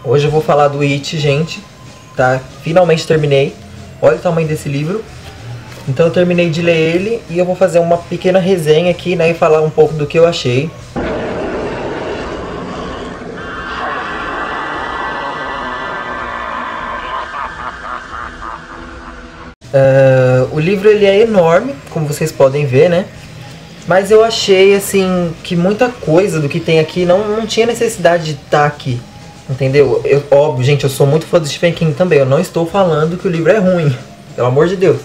Hoje eu vou falar do It, gente, tá? Finalmente terminei. Olha o tamanho desse livro. Então eu terminei de ler ele e eu vou fazer uma pequena resenha aqui, né, e falar um pouco do que eu achei. O livro ele é enorme, como vocês podem ver, né? Mas eu achei, assim, que muita coisa do que tem aqui não tinha necessidade de estar aqui, entendeu? Óbvio, gente, eu sou muito fã do Stephen King também. Eu não estou falando que o livro é ruim, pelo amor de Deus.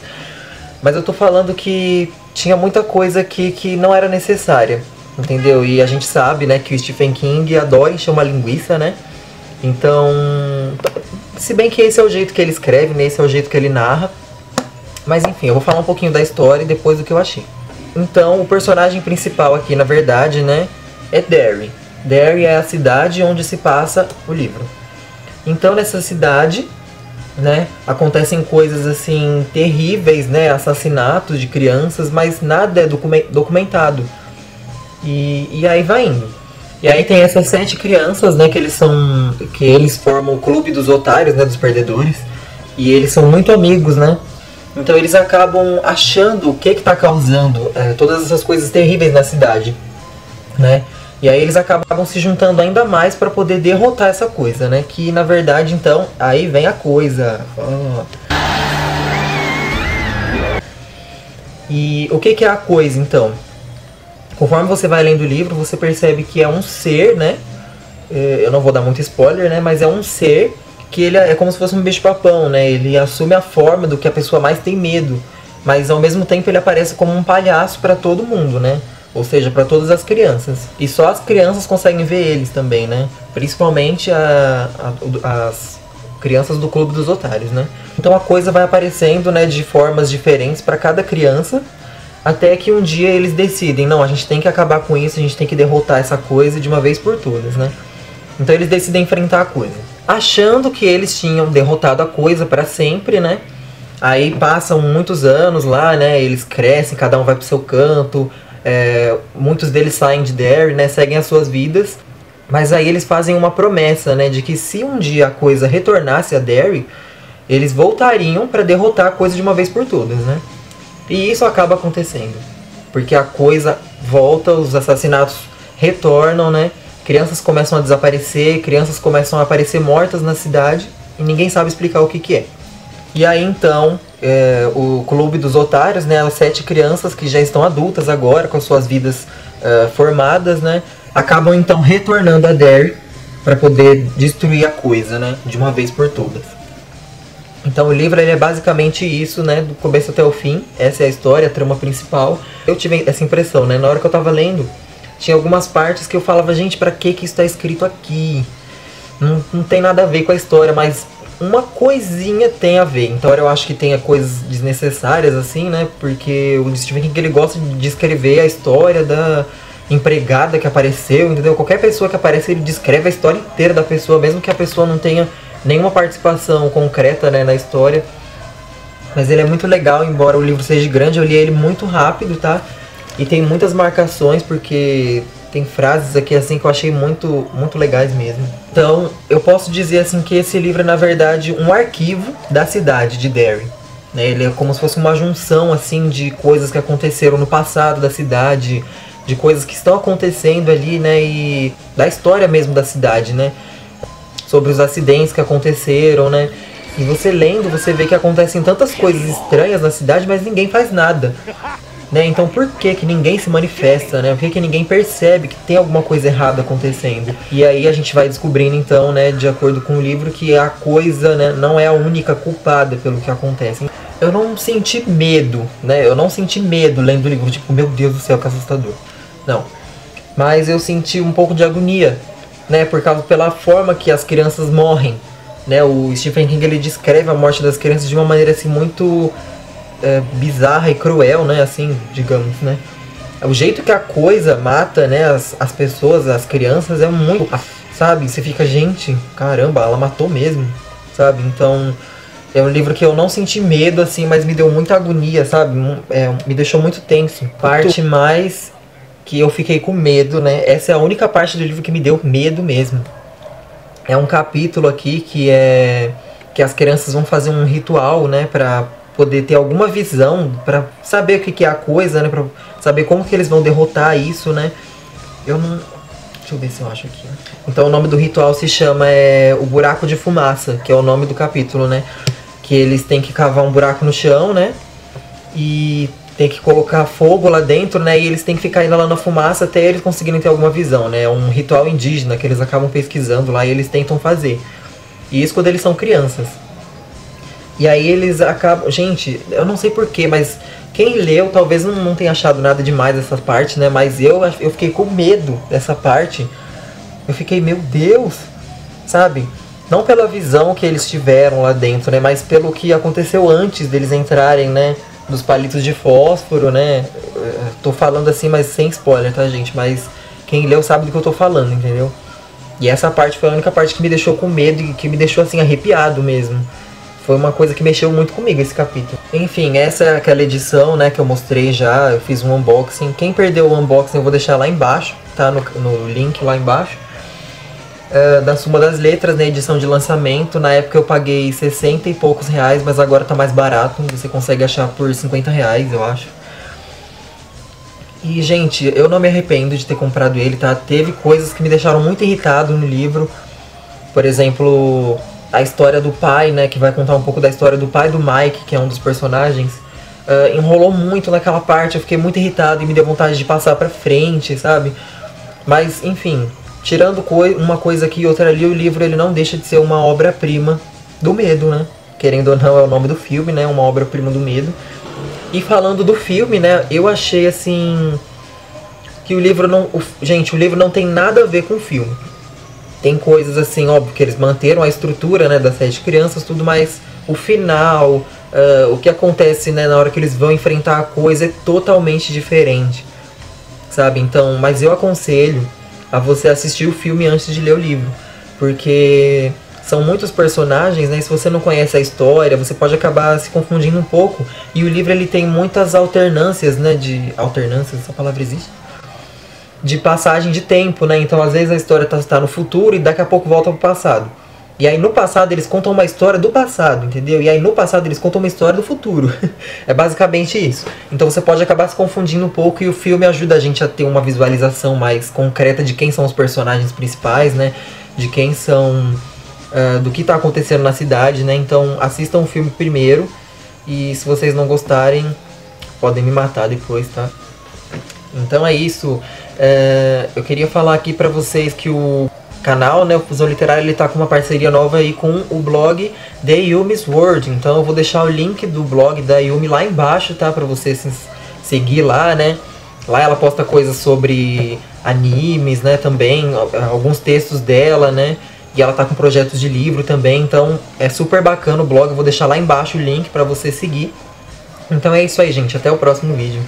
Mas eu tô falando que tinha muita coisa aqui que não era necessária, entendeu? E a gente sabe, né, que o Stephen King adora encher uma linguiça, né? Então, se bem que esse é o jeito que ele escreve, né? Esse é o jeito que ele narra. Mas enfim, eu vou falar um pouquinho da história e depois do que eu achei. Então, o personagem principal aqui, na verdade, né, é Derry. Derry é a cidade onde se passa o livro. Então, nessa cidade, né, acontecem coisas assim terríveis, né, assassinatos de crianças, mas nada é documentado. E aí vai indo. E aí tem essas 7 crianças, né, que eles formam o clube dos otários, né, dos perdedores. E eles são muito amigos, né? Então eles acabam achando o que está causando todas essas coisas terríveis na cidade, né? E aí eles acabam se juntando ainda mais para poder derrotar essa coisa, né? Que na verdade, então, aí vem a coisa. E o que é a coisa, então? Conforme você vai lendo o livro, você percebe que é um ser, né? Eu não vou dar muito spoiler, né? Mas é um ser que ele é como se fosse um bicho-papão, né? Ele assume a forma do que a pessoa mais tem medo, mas ao mesmo tempo ele aparece como um palhaço para todo mundo, né? Ou seja, para todas as crianças. E só as crianças conseguem ver eles também, né? Principalmente as crianças do Clube dos Otários, né? Então a coisa vai aparecendo, né, de formas diferentes para cada criança, até que um dia eles decidem, não, a gente tem que acabar com isso, a gente tem que derrotar essa coisa de uma vez por todas, né? Então eles decidem enfrentar a coisa, achando que eles tinham derrotado a coisa para sempre, né? Aí passam muitos anos lá, né? Eles crescem, cada um vai pro seu canto. Muitos deles saem de Derry, né? Seguem as suas vidas. Mas aí eles fazem uma promessa, né? De que se um dia a coisa retornasse a Derry, eles voltariam para derrotar a coisa de uma vez por todas, né? E isso acaba acontecendo, porque a coisa volta, os assassinatos retornam, né? Crianças começam a desaparecer, crianças começam a aparecer mortas na cidade e ninguém sabe explicar o que é. E aí então, o Clube dos Otários, né, as 7 crianças que já estão adultas agora, com as suas vidas formadas, né, acabam então retornando a Derry para poder destruir a coisa, né, de uma vez por todas. Então o livro ele é basicamente isso, né, do começo até o fim. Essa é a história, a trama principal. Eu tive essa impressão, né, na hora que eu tava lendo, tinha algumas partes que eu falava, gente, pra que isso tá escrito aqui? Não tem nada a ver com a história, mas uma coisinha tem a ver. Então eu acho que tem coisas desnecessárias, assim, né? Porque o Stephen King ele gosta de descrever a história da empregada que apareceu, entendeu? Qualquer pessoa que aparece, ele descreve a história inteira da pessoa, mesmo que a pessoa não tenha nenhuma participação concreta, né, na história. Mas ele é muito legal, embora o livro seja grande, eu li ele muito rápido, tá? E tem muitas marcações, porque tem frases aqui assim que eu achei muito, muito legais mesmo. Então, eu posso dizer assim que esse livro é na verdade um arquivo da cidade de Derry, né? Ele é como se fosse uma junção assim de coisas que aconteceram no passado da cidade, de coisas que estão acontecendo ali, né? E da história mesmo da cidade, né? Sobre os acidentes que aconteceram, né? E você lendo, você vê que acontecem tantas coisas estranhas na cidade, mas ninguém faz nada. Né? Então por que ninguém se manifesta, né? Por que ninguém percebe que tem alguma coisa errada acontecendo? E aí a gente vai descobrindo então, né, de acordo com o livro, que a coisa, né, não é a única culpada pelo que acontece. Eu não senti medo, né? Eu não senti medo lendo o livro, tipo, meu Deus do céu, que assustador. Não. Mas eu senti um pouco de agonia, né, pela forma que as crianças morrem, né? O Stephen King ele descreve a morte das crianças de uma maneira assim muito bizarra e cruel, né, assim, digamos, né. O jeito que a coisa mata, né, as pessoas, as crianças, é muito, sabe, você fica, gente, caramba, ela matou mesmo, sabe. Então é um livro que eu não senti medo, assim, mas me deu muita agonia, sabe, me deixou muito tenso. Parte mais que eu fiquei com medo, né, essa é a única parte do livro que me deu medo mesmo. É um capítulo aqui que as crianças vão fazer um ritual, né, pra poder ter alguma visão, pra saber o que é a coisa, né, pra saber como que eles vão derrotar isso, né. Eu não... Deixa eu ver se eu acho aqui. Então o nome do ritual se chama o Buraco de Fumaça, que é o nome do capítulo, né. Que eles têm que cavar um buraco no chão, né, e tem que colocar fogo lá dentro, né, e eles têm que ficar indo lá na fumaça até eles conseguirem ter alguma visão, né. É um ritual indígena que eles acabam pesquisando lá e eles tentam fazer. E isso quando eles são crianças. E aí eles acabam... Gente, eu não sei porquê, mas quem leu talvez não tenha achado nada demais dessa parte, né? Mas eu fiquei com medo dessa parte. Eu fiquei, meu Deus, sabe? Não pela visão que eles tiveram lá dentro, né? Mas pelo que aconteceu antes deles entrarem, né? Dos palitos de fósforo, né? Tô falando assim, mas sem spoiler, tá, gente? Mas quem leu sabe do que eu tô falando, entendeu? E essa parte foi a única parte que me deixou com medo e que me deixou, assim, arrepiado mesmo. Foi uma coisa que mexeu muito comigo, esse capítulo. Enfim, essa é aquela edição, né, que eu mostrei já. Eu fiz um unboxing. Quem perdeu o unboxing eu vou deixar lá embaixo, tá? No link lá embaixo. Da Suma das Letras, né, edição de lançamento. Na época eu paguei 60 e poucos reais, mas agora tá mais barato. Você consegue achar por 50 reais, eu acho. E, gente, eu não me arrependo de ter comprado ele, tá? Teve coisas que me deixaram muito irritado no livro. Por exemplo... a história do pai, né, que vai contar um pouco da história do pai do Mike, que é um dos personagens, enrolou muito naquela parte, eu fiquei muito irritado e me deu vontade de passar pra frente, sabe? Mas, enfim, tirando uma coisa aqui e outra ali, o livro ele não deixa de ser uma obra-prima do medo, né? Querendo ou não, é o nome do filme, né, uma obra-prima do medo. E falando do filme, né, eu achei, assim, que o livro não... Gente, o livro não tem nada a ver com o filme. Tem coisas assim, óbvio, que eles manteram a estrutura, né, das 7 crianças, tudo, mas o final, o que acontece, né, na hora que eles vão enfrentar a coisa é totalmente diferente, sabe? Então, mas eu aconselho a você assistir o filme antes de ler o livro, porque são muitos personagens, né, e se você não conhece a história, você pode acabar se confundindo um pouco, e o livro ele tem muitas alternâncias, né, alternâncias, essa palavra existe? De passagem de tempo, né? Então às vezes a história tá no futuro e daqui a pouco volta pro passado. E aí no passado eles contam uma história do passado, entendeu? E aí no passado eles contam uma história do futuro. É basicamente isso. Então você pode acabar se confundindo um pouco e o filme ajuda a gente a ter uma visualização mais concreta de quem são os personagens principais, né? De quem são... do que tá acontecendo na cidade, né? Então assistam o filme primeiro e se vocês não gostarem, podem me matar depois, tá? Então é isso. Eu queria falar aqui pra vocês que o canal, né, o Fusão Literária, ele tá com uma parceria nova aí com o blog The Yumi's World. Então eu vou deixar o link do blog da Yumi lá embaixo, tá? Pra você seguir lá, né? Lá ela posta coisas sobre animes, né, também, alguns textos dela, né? E ela tá com projetos de livro também, então é super bacana o blog. Eu vou deixar lá embaixo o link pra você seguir. Então é isso aí, gente. Até o próximo vídeo.